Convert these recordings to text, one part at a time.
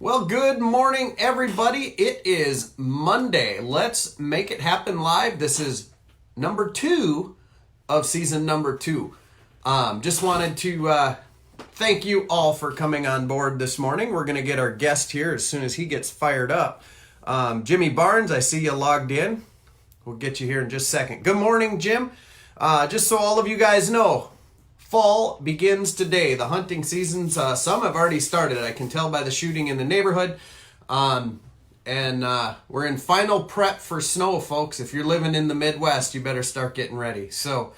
Well, good morning, everybody. It is Monday. Let's make it happen live. This is number 2 of season number 2. Just wanted to thank you all for coming on board this morning. We're going to get our guest here as soon as he gets fired up. Jimmy Barnes, I see you logged in. We'll get you here in just a second. Good morning, Jim. Just so all of you guys know, fall begins today. The hunting seasons, some have already started. I can tell by the shooting in the neighborhood. And we're in final prep for snow, folks. If you're living in the Midwest, you better start getting ready. So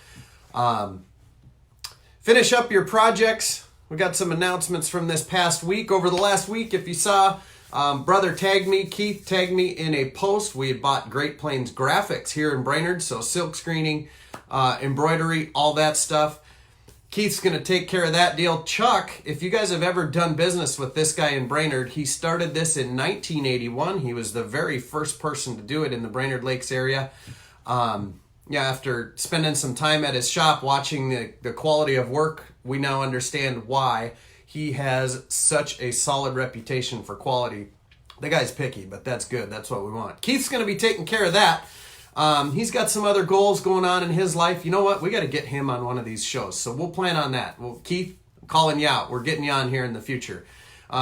finish up your projects. We got some announcements from this past week. Over the last week, if you saw, brother tagged me, Keith tagged me in a post. We had bought Great Plains Graphics here in Brainerd. So silk screening, embroidery, all that stuff. Keith's going to take care of that deal. Chuck, if you guys have ever done business with this guy in Brainerd, he started this in 1981. He was the very first person to do it in the Brainerd Lakes area. After spending some time at his shop watching the quality of work, we now understand why he has such a solid reputation for quality. The guy's picky, but that's good. That's what we want. Keith's going to be taking care of that. He's got some other goals going on in his life. You know what? We got to get him on one of these shows. So we'll plan on that. Well, Keith, I'm calling you out. We're getting you on here in the future.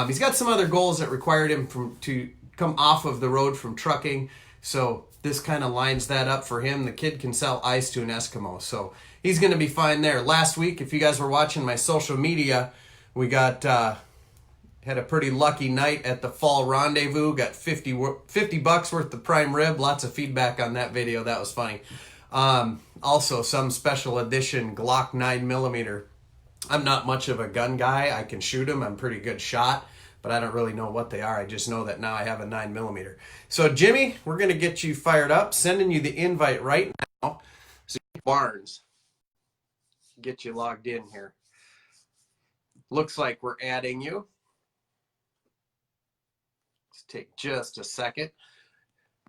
He's got some other goals that required him to come off of the road from trucking. So this kind of lines that up for him. The kid can sell ice to an Eskimo. So he's going to be fine there. Last week, if you guys were watching my social media, we got... had a pretty lucky night at the Fall Rendezvous. Got 50 bucks worth of prime rib. Lots of feedback on that video. That was funny. Also, some special edition Glock 9mm. I'm not much of a gun guy. I can shoot them. I'm a pretty good shot, but I don't really know what they are. I just know that now I have a 9mm. So, Jimmy, we're going to get you fired up. Sending you the invite right now. So, Barnes, get you logged in here. Looks like we're adding you. Take just a second.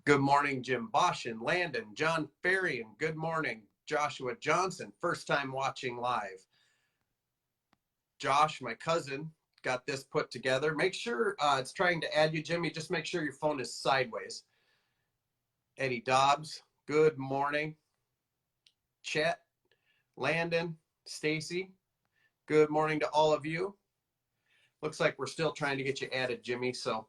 Good morning, Jim Bosch and Landon, John Ferry, and good morning, Joshua Johnson. First time watching live. Josh, my cousin, got this put together. Make sure it's trying to add you, Jimmy. Just make sure your phone is sideways. Eddie Dobbs, good morning. Chet, Landon, Stacy, good morning to all of you. Looks like we're still trying to get you added, Jimmy, so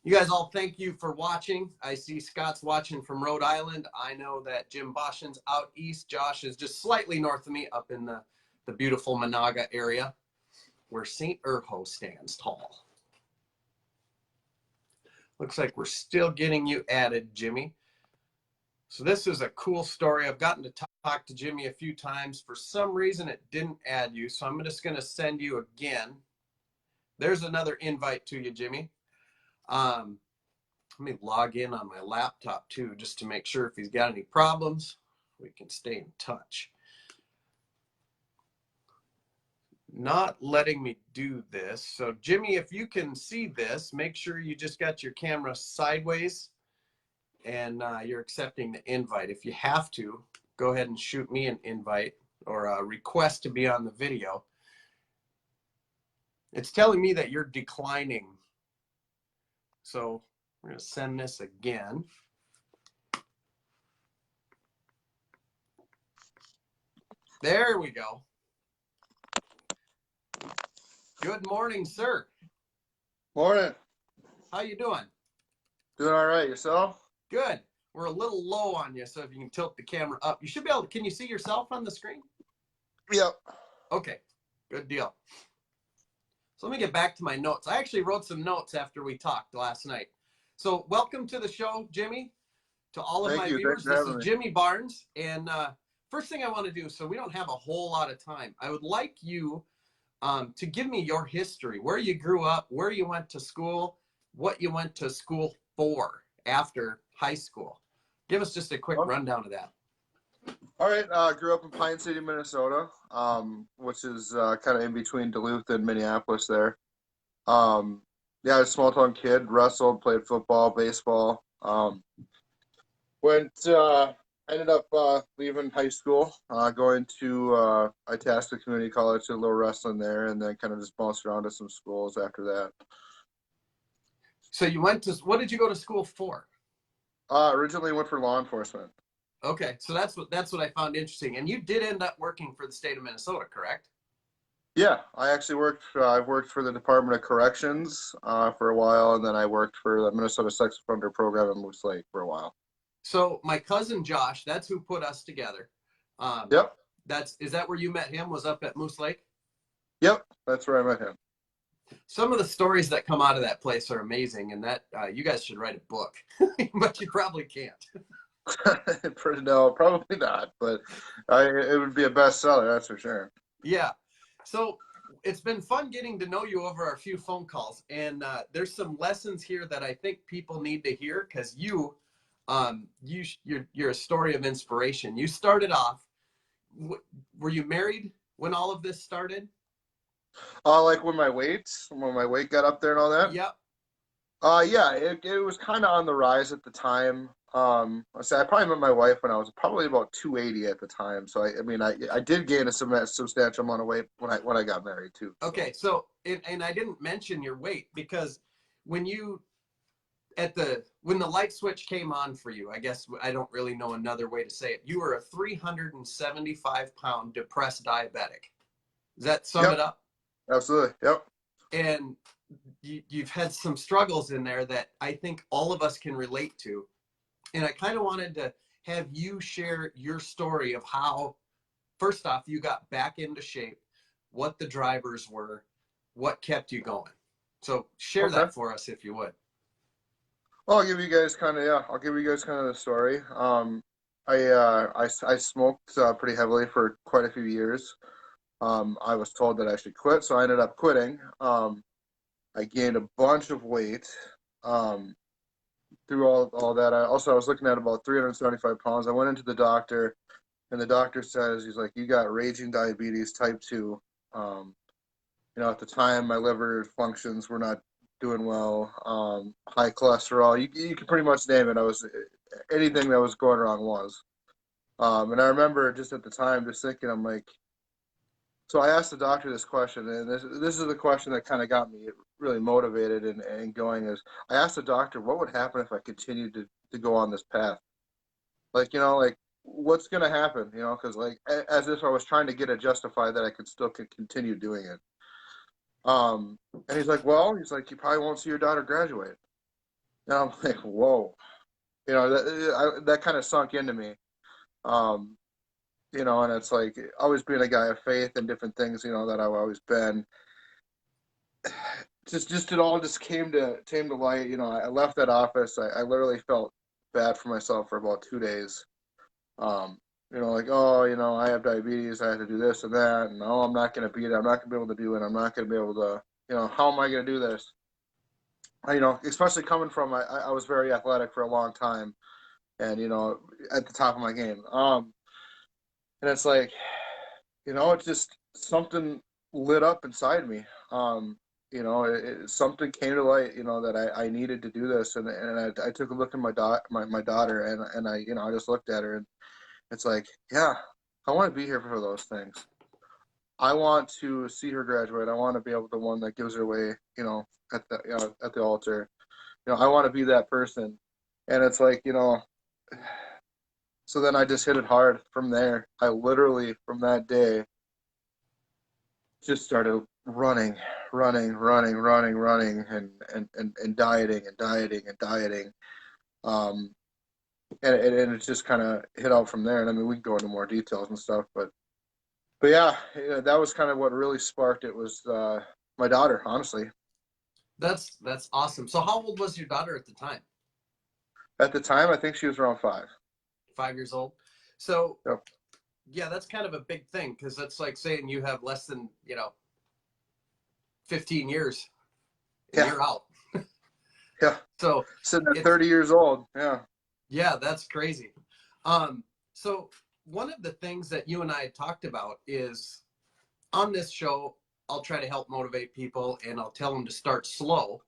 you guys all, thank you for watching. I see Scott's watching from Rhode Island. I know that Jim Boschen's out east. Josh is just slightly north of me up in the beautiful Monaga area where St. Urho stands tall. Looks like we're still getting you added, Jimmy. So this is a cool story. I've gotten to talk to Jimmy a few times. For some reason, it didn't add you, so I'm just going to send you again. There's another invite to you, Jimmy. Let me log in on my laptop too, just to make sure if he's got any problems, we can stay in touch. Not letting me do this. So Jimmy, if you can see this, make sure you just got your camera sideways and you're accepting the invite. If you have to, go ahead and shoot me an invite or a request to be on the video. It's telling me that you're declining. So we're going to send this again. There we go. Good morning, sir. Morning. How you doing? Doing all right. Yourself? Good. We're a little low on you, so if you can tilt the camera up. You should be able to, can you see yourself on the screen? Yep. Okay, good deal. So let me get back to my notes. I actually wrote some notes after we talked last night. So welcome to the show, Jimmy. To all of my viewers, this is Jimmy Barnes. And first thing I want to do, so we don't have a whole lot of time, I would like you to give me your history, where you grew up, where you went to school, what you went to school for after high school. Give us just a quick rundown of that. All right. Grew up in Pine City, Minnesota, which is kind of in between Duluth and Minneapolis there. Yeah, I was a small town kid, wrestled, played football, baseball. Ended up leaving high school, going to Itasca Community College, did a little wrestling there, and then kind of just bounced around to some schools after that. So you went to, what did you go to school for? Originally went for law enforcement. Okay, so that's what I found interesting. And you did end up working for the state of Minnesota, correct? Yeah, I actually worked. I've worked for the Department of Corrections for a while, and then I worked for the Minnesota Sex Offender Program in Moose Lake for a while. So my cousin Josh, that's who put us together. Um, Yep, is that where you met him? Was up at Moose Lake? yep, that's where I met him. Some of the stories that come out of that place are amazing, and that you guys should write a book, but you probably can't. No, probably not, but it would be a bestseller, that's for sure. Yeah. So it's been fun getting to know you over our few phone calls, and there's some lessons here that I think people need to hear because you're a story of inspiration. You started off. Were you married when all of this started? Like when my weight got up there and all that. Yep. Yeah, it was kind of on the rise at the time. I probably met my wife when I was probably about 280 at the time. So I mean, I did gain a substantial amount of weight when I got married too. So. Okay. So and I didn't mention your weight because when you when the light switch came on for you, I guess I don't really know another way to say it. You were a 375-pound depressed diabetic. Does that sum it Yep, up? absolutely. Yep. And you've had some struggles in there that I think all of us can relate to. And I kind of wanted to have you share your story of how, first off, you got back into shape, what the drivers were, what kept you going. So share Okay. that for us if you would. Well, I'll give you guys kind of yeah. I'll give you guys kind of the story. I smoked pretty heavily for quite a few years. I was told that I should quit, so I ended up quitting. I gained a bunch of weight. Um, through all that. I was looking at about 375 pounds. I went into the doctor, and the doctor says he's like, "You got raging diabetes type 2." At the time, my liver functions were not doing well. High cholesterol. You can pretty much name it. I was anything that was going wrong was. And I remember just at the time, just thinking, I'm like, so I asked the doctor this question, and this is the question that kind of got me really motivated and going. Is I asked the doctor what would happen if I continued to go on this path, like like what's gonna happen, because like as if I was trying to get it justified that I could continue doing it. And he's like, well, you probably won't see your daughter graduate. And I'm like, whoa, that kind of sunk into me. Um, and it's like always being a guy of faith and different things, that I've always been. Just it all just came to light. I left that office. I literally felt bad for myself for about 2 days. Like, oh, I have diabetes. I have to do this and that, and oh, I'm not going to beat it. I'm not going to be able to do it. I'm not going to be able to, how am I going to do this? Especially coming from I was very athletic for a long time, and at the top of my game. And it's like, it's just something lit up inside me. Something came to light, that I needed to do this, and I took a look at my daughter, and I just looked at her, and it's like, yeah, I want to be here for those things. I want to see her graduate. I want to be able to one that gives her away, at the altar. I want to be that person, and it's like, so then I just hit it hard from there. I literally, from that day, just started running, and dieting and dieting and dieting. Um, and it just kind of hit out from there. And I mean, we can go into more details and stuff, but yeah, that was kind of what really sparked it was my daughter, honestly. That's awesome. So how old was your daughter at the time? At the time, I think she was around 5. 5 years old. So Yep. yeah, that's kind of a big thing because that's like saying you have less than 15 years and Yeah. you're out. Yeah. So Sitting at 30 years old. Yeah. yeah, that's crazy. So one of the things that you and I had talked about is on this show, I'll try to help motivate people and I'll tell them to start slow,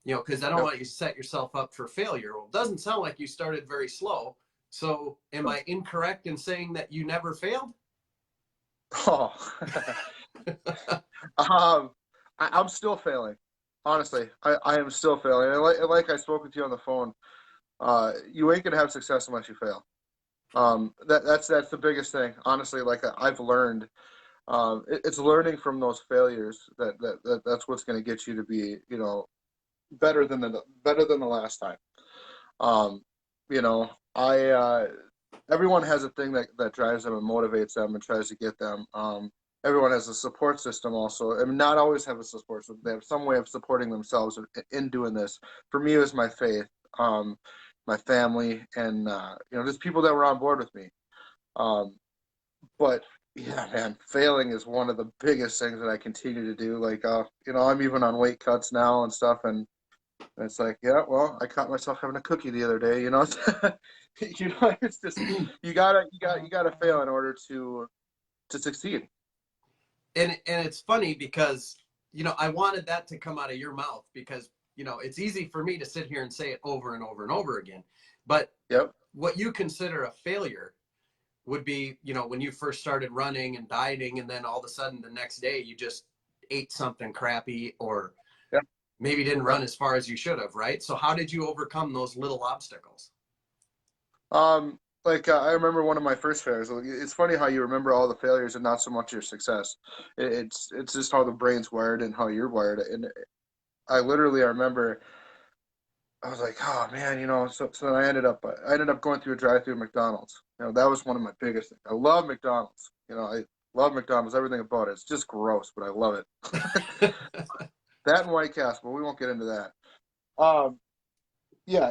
because I don't Yep. want you to set yourself up for failure. Well, it doesn't sound like you started very slow. So am I incorrect in saying that you never failed? Oh. I'm still failing. Honestly, I am still failing. And like I spoke with you on the phone, you ain't gonna have success unless you fail. That's the biggest thing. Honestly, like I've learned, it's learning from those failures that's what's gonna get you to be, better than the last time. Um, I everyone has a thing that drives them and motivates them and tries to get them. Everyone has a support system also. I mean, not always have a support system. They have some way of supporting themselves in doing this. For me, it was my faith, um, my family, and just people that were on board with me. Um, but yeah, man, failing is one of the biggest things that I continue to do. Like, I'm even on weight cuts now and stuff, and it's like, yeah, well, I caught myself having a cookie the other day. It's just you gotta fail in order to succeed. And it's funny because I wanted that to come out of your mouth because it's easy for me to sit here and say it over and over and over again, but Yep. what you consider a failure would be when you first started running and dieting, and then all of a sudden the next day you just ate something crappy, or Yep. maybe didn't Yep. run as far as you should have, right? So how did you overcome those little obstacles? I remember one of my first failures. Like, it's funny how you remember all the failures and not so much your success. It's just how the brain's wired and how you're wired. And I remember I was like, oh man, So then I ended up going through a drive-through at McDonald's. That was one of my biggest things. I love McDonald's. I love McDonald's. Everything about it. It's just gross, but I love it. That and White Castle, but we won't get into that. Um, yeah,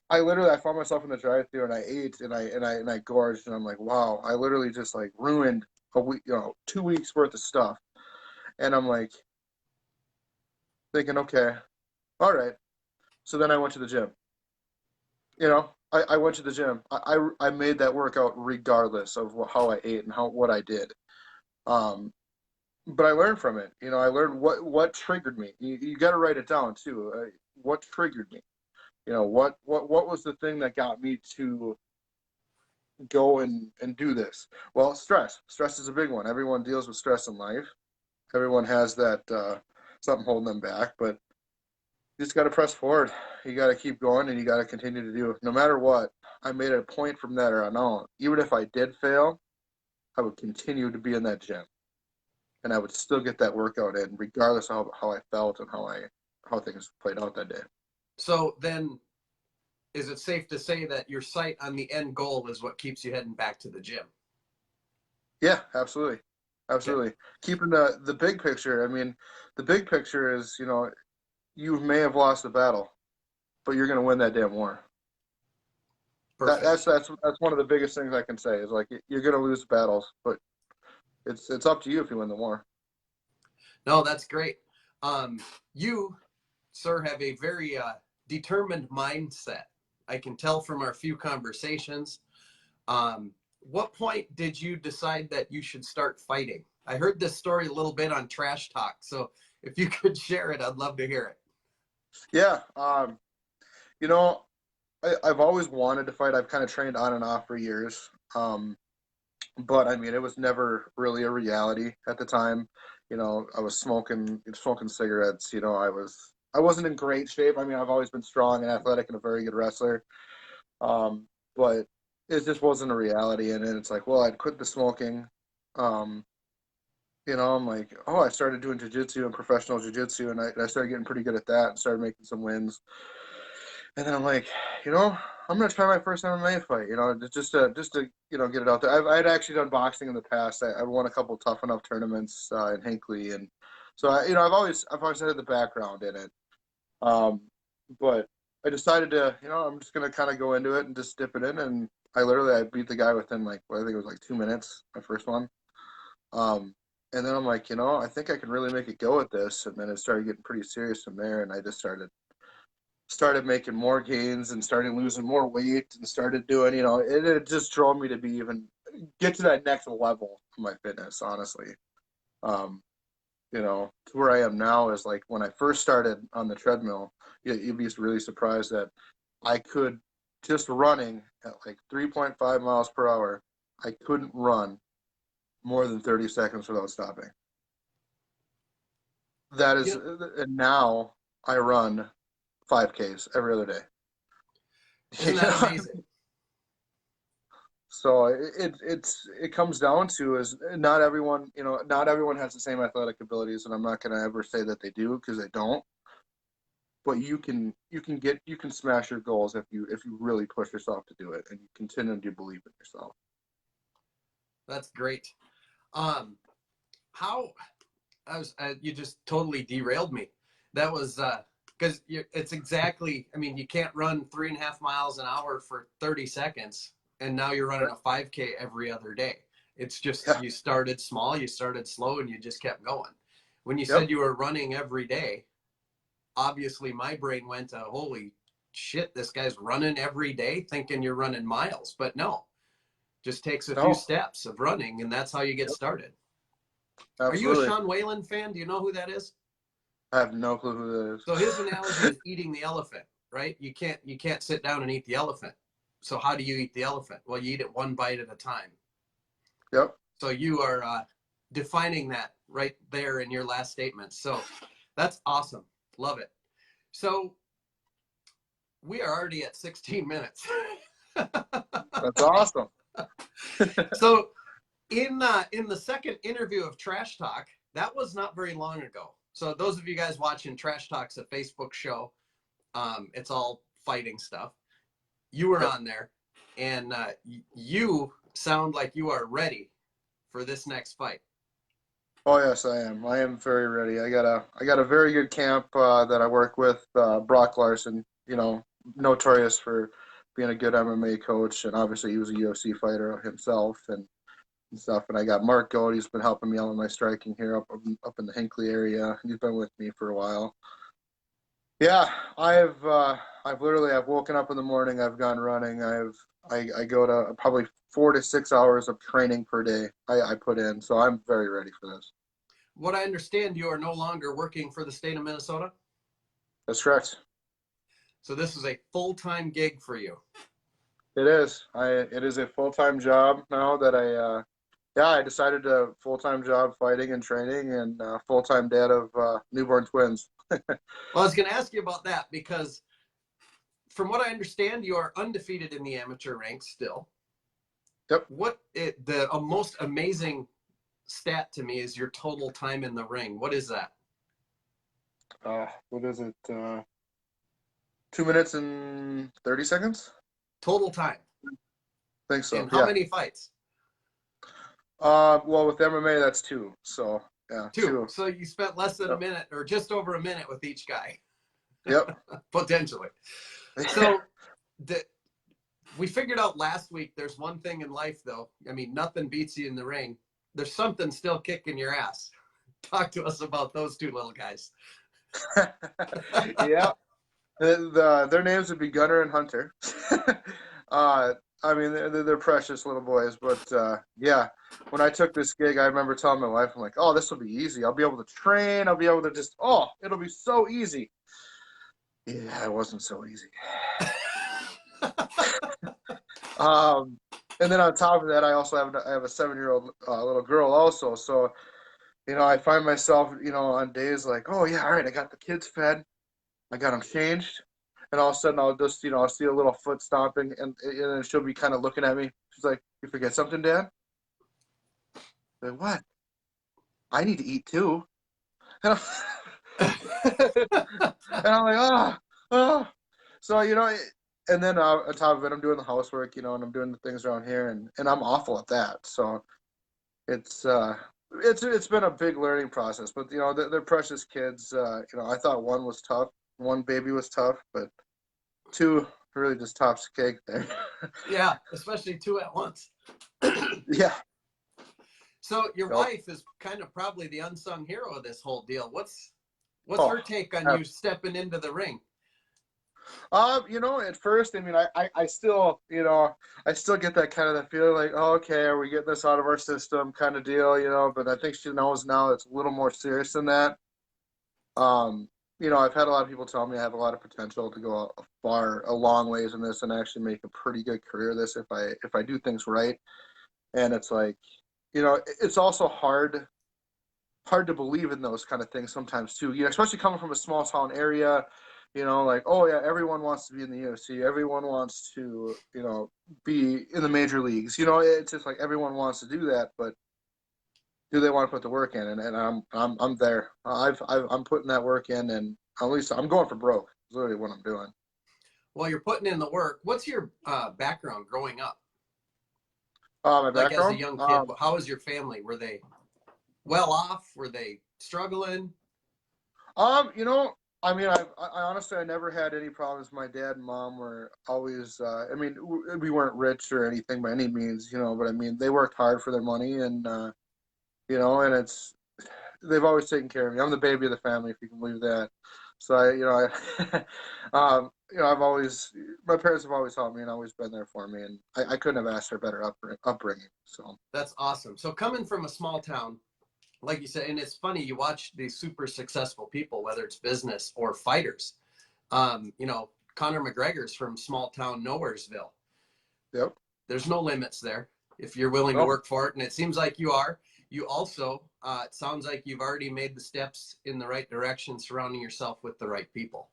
I found myself in the drive-thru and I ate and I gorged and I'm like, wow, I literally just like ruined a week, 2 weeks worth of stuff. And I'm like thinking, okay, all right. So then I went to the gym. I went to the gym. I made that workout regardless of how I ate and what I did. Um, but I learned from it. I learned what triggered me. You got to write it down too. What triggered me? What was the thing that got me to go and do this? Well, stress is a big one. Everyone deals with stress in life. Everyone has that something holding them back, but you just got to press forward. You got to keep going, and you got to continue to do no matter what. I made a point from that or on. Even if I did fail, I would continue to be in that gym, and I would still get that workout in regardless of how I felt and how things played out that day. So then, is it safe to say that your sight on the end goal is what keeps you heading back to the gym? Yeah, absolutely. Okay, Absolutely. Keeping the big picture. I mean, the big picture is, you may have lost the battle, but you're going to win that damn war. That, perfect. that's one of the biggest things I can say is like you're going to lose battles, but it's up to you if you win the war. No, that's great. You, sir, have a very determined mindset. I can tell from our few conversations. What point did you decide that you should start fighting? I heard this story a little bit on Trash Talk, so if you could share it, I'd love to hear it. Yeah. You know, I've always wanted to fight. I've kind of trained on and off for years. But I mean, it was never really a reality at the time. I was smoking cigarettes. I wasn't in great shape. I mean, I've always been strong and athletic and a very good wrestler. But it just wasn't a reality. And then it's like, well, I'd quit the smoking. Um, I'm like, oh, I started doing jujitsu and professional jujitsu, and I started getting pretty good at that and started making some wins. And then I'm like, I'm gonna try my first MMA fight. Just to get it out there. I'd actually done boxing in the past. I won a couple tough enough tournaments in Hinckley, and so I've always had the background in it. Um, but I decided to, I'm just gonna kind of go into it and just dip it in, and I beat the guy within like I think it was like 2 minutes, my first one. And then I'm like, I think I can really make it go at this, and then it started getting pretty serious from there, and I just started making more gains and started losing more weight and started doing, it just drove me to be even get to that next level of my fitness, honestly. Um, to where I am now is like when I first started on the treadmill, you'd be really surprised that I could just running at like 3.5 miles per hour. I couldn't run more than 30 seconds without stopping. That is, You and now I run 5Ks every other day. You Isn't that know? amazing? So it comes down to is not everyone, not everyone has the same athletic abilities, and I'm not going to ever say that they do because they don't. But you can smash your goals if you really push yourself to do it and you continue to believe in yourself. That's great. Um, how you just totally derailed me. That was because it's exactly. I mean, you can't run 3.5 miles an hour for 30 seconds, and now you're running a 5K every other day. It's just Yeah. you started small, you started slow, and you just kept going. When you said Yep. you were running every day, obviously my brain went to holy shit, this guy's running every day, thinking you're running miles, but no, just takes a few No. steps of running, and that's how you get Yep. started. Are you a Absolutely. Sean Whalen fan? Do you know who that is? I have no clue who that So is. his analogy is eating the elephant, right? You can't sit down and eat the elephant. So how do you eat the elephant? Well, you eat it one bite at a time. Yep. So you are defining that right there in your last statement. So that's awesome. Love it. So we are already at 16 minutes. That's awesome. So in the second interview of Trash Talk, that was not very long ago. So those of you guys watching Trash Talk's a Facebook show. It's all fighting stuff. You were Yep. on there, and you sound like you are ready for this next fight. Oh yes, I am. I am very ready. I got a very good camp that I work with, Brock Larson. Notorious for being a good MMA coach, and obviously he was a UFC fighter himself and stuff. And I got Mark Gold. He's been helping me out with my striking here up in the Hinckley area. He's been with me for a while. Yeah, I've woken up in the morning. I've gone running. I go to probably 4 to 6 hours of training per day. I put in, so I'm very ready for this. What I understand, you are no longer working for the state of Minnesota. That's correct. So this is a full-time gig for you. It is. It is a full time job now that I decided to full time job fighting and training and full time dad of newborn twins. Well, I was going to ask you about that because from what I understand, you are undefeated in the amateur ranks still. Yep. The most amazing stat to me is your total time in the ring. What is that? What is it? 2 minutes and 30 seconds. Total time. I think so. And how Yeah. many fights? Well, with MMA, that's two. So yeah, Two. two. So you spent less than a Yep. minute or just over a minute with each guy, Yep. potentially. So the, we figured out last week there's one thing in life, though. I mean, nothing beats you in the ring. There's something still kicking your ass. Talk to us about those two little guys. Yeah. Their names would be Gunner and Hunter. I mean, they're precious little boys, but yeah, when I took this gig, I remember telling my wife, I'm like, oh, this will be easy. I'll be able to train. I'll be able to it'll be so easy. Yeah, it wasn't so easy. Um, and then on top of that, I have a 7-year-old little girl also. So I find myself on days like, oh yeah, all right, I got the kids fed, I got them changed, and all of a sudden I'll just I'll see a little foot stomping, and then she'll be kind of looking at me. She's like, "You forget something, Dad?" I'm like, what? I need to eat too. And I'm like, oh, oh. So and then on top of it, I'm doing the housework, and I'm doing the things around here, and I'm awful at that. So it's it's been a big learning process. But they're precious kids. I thought one was tough, one baby was tough, but two really just tops the cake there. Yeah, especially two at once. Yeah. So your Nope. wife is kind of probably the unsung hero of this whole deal. What's Oh, her take on you stepping into the ring? at first, I mean, I still, I still get that kind of the feeling like, oh, okay, are we getting this out of our system kind of deal, but I think she knows now it's a little more serious than that. Um, I've had a lot of people tell me I have a lot of potential to go a long ways in this and actually make a pretty good career of this if I do things right. And it's like, it's also hard hard to believe in those kind of things sometimes too. You know, especially coming from a small town area. You know, like, oh yeah, everyone wants to be in the UFC. Everyone wants to, you know, be in the major leagues. You know, it's just like everyone wants to do that, but do they want to put the work in? And I'm there. I'm putting that work in, and at least I'm going for broke. Is literally what I'm doing. Well, you're putting in the work. What's your background growing up? My Like as a background. young kid, how was your family? Were they well off? Were they struggling? You know, I mean, I honestly, I never had any problems. My dad and mom were always, I mean, we weren't rich or anything by any means, you know, but I mean, they worked hard for their money and, you know, and they've always taken care of me. I'm the baby of the family, if you can believe that. So you know, my parents have always helped me and always been there for me. And I couldn't have asked for a better upbringing. So. That's awesome. So coming from a small town, like you said, and it's funny, you watch these super successful people, whether it's business or fighters. You know, Conor McGregor's from small town Nowheresville. Yep. There's no limits there if you're willing to No. work for it. And it seems like you are. You also, it sounds like you've already made the steps in the right direction, surrounding yourself with the right people.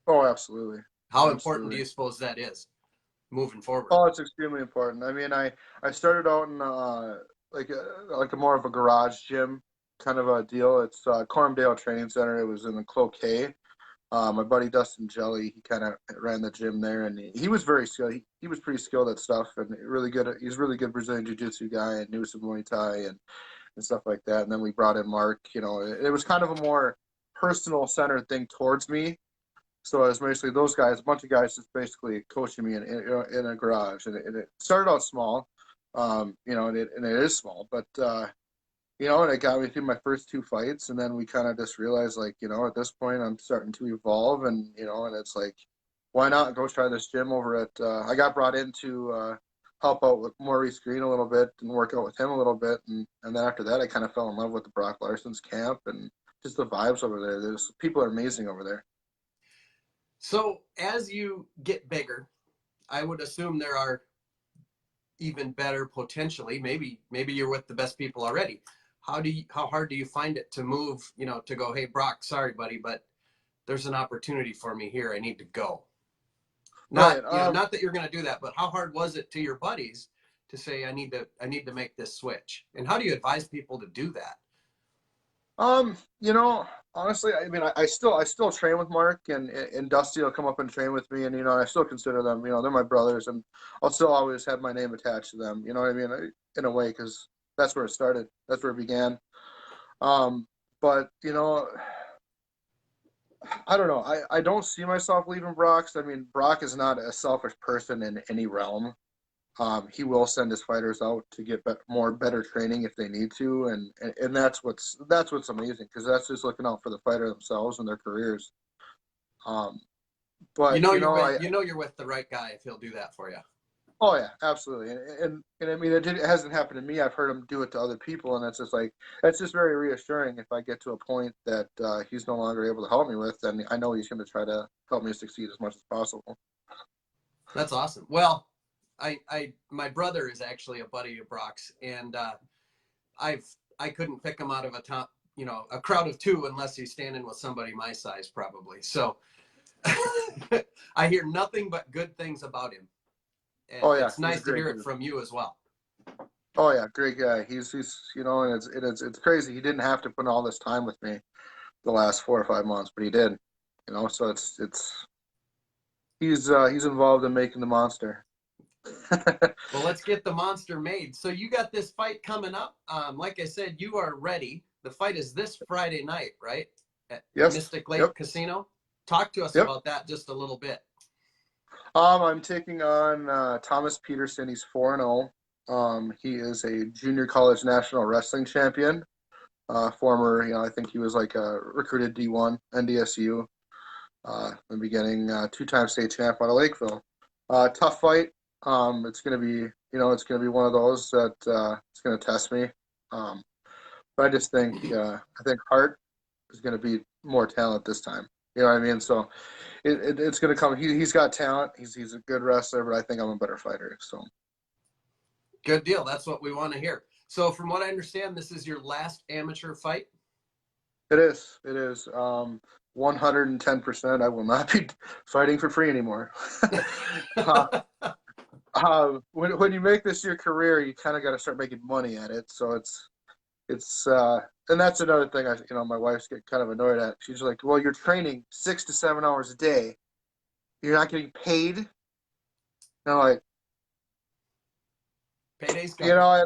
Oh, absolutely. How important do Absolutely. you suppose that is moving forward? Oh, it's extremely important. I mean, I started out in like a more of a garage gym kind of a deal. It's Cormdale Training Center. It was in the Cloquet. My buddy Dustin Jelly, he kind of ran the gym there, and he was very skilled. He was pretty skilled at stuff, and really good. He's a really good Brazilian Jiu-Jitsu guy, and knew some Muay Thai and stuff like that. And then we brought in Mark. You know, it was kind of a more personal centered thing towards me. So it was basically those guys, a bunch of guys just basically coaching me in a garage. And it started out small, you know, and it is small, but, you know, and it got me through my first two fights. And then we kind of just realized, like, you know, at this point I'm starting to evolve and, you know, and it's like, why not go try this gym over at, I got brought in to help out with Maurice Green a little bit and work out with him a little bit. And then after that, I kind of fell in love with the Brock Larson's camp and just the vibes over there. People are amazing over there. So as you get bigger, I would assume there are even better potentially. Maybe you're with the best people already. How hard do you find it to move, you know, to go, hey Brock, sorry buddy, but there's an opportunity for me here. I need to go. Right. Not that you're going to do that, but how hard was it to your buddies to say I need to make this switch? And how do you advise people to do that? You know, honestly, I mean, I still train with Mark and Dusty will come up and train with me, and you know, I still consider them, you know, they're my brothers, and I'll still always have my name attached to them. You know what I mean? In a way, because that's where it started, that's where it began. But you know, I don't know. I don't see myself leaving Brock's. I mean, Brock is not a selfish person in any realm. He will send his fighters out to get better training if they need to, and that's what's amazing because that's just looking out for the fighter themselves and their careers. Um, You but know you know, you're with the right guy if he'll do that for you. oh yeah, absolutely, and I mean, it hasn't happened to me. I've heard him do it to other people, and it's just like that's just very reassuring. If I get to a point that he's no longer able to help me with, then I know he's going to try to help me succeed as much as possible. That's awesome. Well, my brother is actually a buddy of Brock's, and I couldn't pick him out of a crowd of two unless he's standing with somebody my size, probably. So I hear nothing but good things about him, and Oh yeah, it's he's a nice to great hear it dude. from you as well. Oh yeah, great guy. He's you know, and it's crazy. He didn't have to put all this time with me the last 4 or 5 months, but he did. You know, so he's involved in making the monster. Well, let's get the monster made. So you got this fight coming up. Like I said, you are ready. The fight is this Friday night, right? At Yes. Mystic Lake Yep. Casino. Talk to us Yep. about that just a little bit. I'm taking on Thomas Peterson. He's 4-0. He is a junior college national wrestling champion. Former, you know, I think he was like a recruited D1 NDSU in the beginning. Two-time state champ out of Lakeville. Tough fight. It's gonna be, you know, it's gonna be one of those that it's gonna test me. Um, but I think Hart is gonna be more talent this time. You know what I mean? So it's gonna come. He's got talent. He's a good wrestler, but I think I'm a better fighter. So Good deal. That's what we want to hear. So from what I understand, this is your last amateur fight. It is. It is. 110%. I will not be fighting for free anymore. uh, when you make this your career, you kind of got to start making money at it. So it's and that's another thing my wife's get kind of annoyed at. She's like, well, you're training 6 to 7 hours a day. You're not getting paid. And I'm like, Payday's coming. I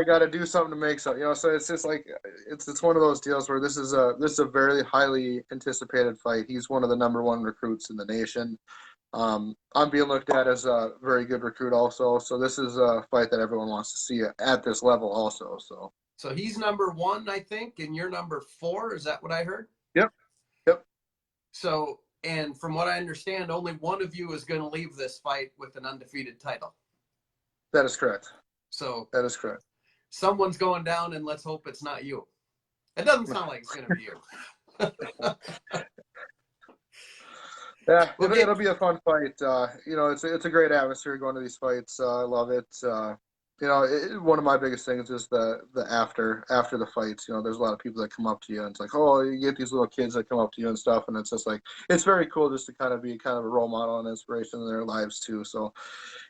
got to do something to make something. So it's just like it's one of those deals where this is a very highly anticipated fight. He's one of the number one recruits in the nation. I'm being looked at as a very good recruit also. So this is a fight that everyone wants to see at this level also. So he's number 1, I think, and you're number 4. Is that what I heard? Yep. Yep. So, and from what I understand, only one of you is going to leave this fight with an undefeated title. That is correct. So that is correct. Someone's going down, and let's hope it's not you. It doesn't sound like it's going to be you. Yeah, it'll be a fun fight. It's a great atmosphere going to these fights. I love it. One of my biggest things is the after the fights. There's a lot of people that come up to you, and it's like, oh, you get these little kids that come up to you and stuff, and it's just like it's very cool just to kind of be kind of a role model and inspiration in their lives too. So,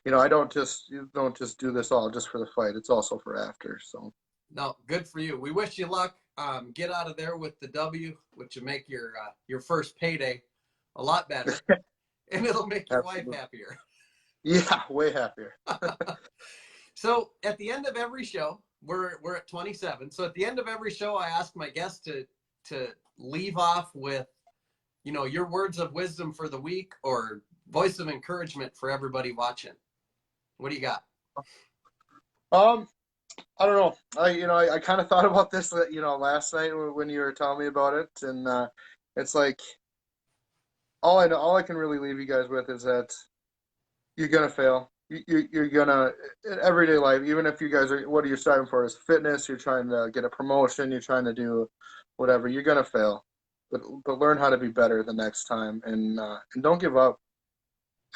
I don't just do this all just for the fight. It's also for after. So. No, good for you. We wish you luck. Get out of there with the W, which will make your first payday a lot better, and it'll make your wife happier. Yeah, way happier. So at the end of every show, we're at 27. So at the end of every show, I ask my guests to leave off with, your words of wisdom for the week or voice of encouragement for everybody watching. What do you got? I don't know. I kind of thought about this, last night when you were telling me about it, and it's like all I can really leave you guys with is that you're gonna fail. You're gonna in everyday life, even if you guys what are you striving for is fitness. You're trying to get a promotion. You're trying to do whatever. You're gonna fail, but learn how to be better the next time, and don't give up.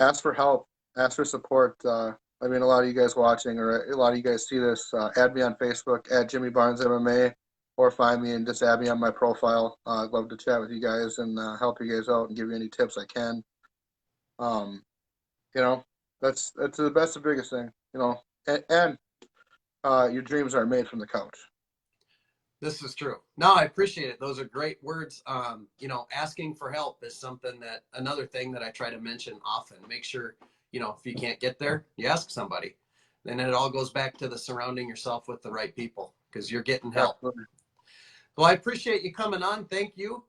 Ask for help. Ask for support. A lot of you guys watching, or a lot of you guys see this, add me on Facebook at Jimmy Barnes MMA, or find me and just add me on my profile. I'd love to chat with you guys and help you guys out and give you any tips I can. That's the best and biggest thing. And your dreams are made from the couch. This is true. No, I appreciate it. Those are great words. Asking for help is another thing that I try to mention often. Make sure, if you can't get there, you ask somebody. Then it all goes back to the surrounding yourself with the right people because you're getting help. Absolutely. Well, I appreciate you coming on. Thank you.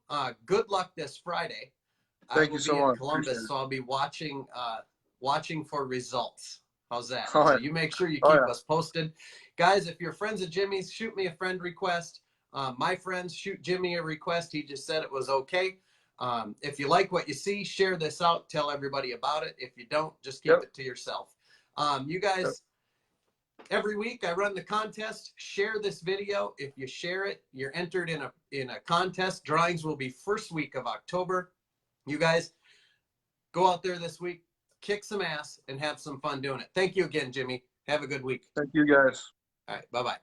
Good luck this Friday. Thank you so much. In Columbus, so I'll be watching for results. How's that? All right. So you make sure you keep us posted. Guys, if you're friends of Jimmy's, shoot me a friend request. My friends, shoot Jimmy a request. He just said it was okay. If you like what you see, share this out. Tell everybody about it. If you don't, just keep it to yourself. You guys, every week I run the contest. Share this video. If you share it, you're entered in a contest. Drawings will be first week of October. You guys, go out there this week, kick some ass, and have some fun doing it. Thank you again, Jimmy. Have a good week. Thank you, guys. All right. Bye-bye.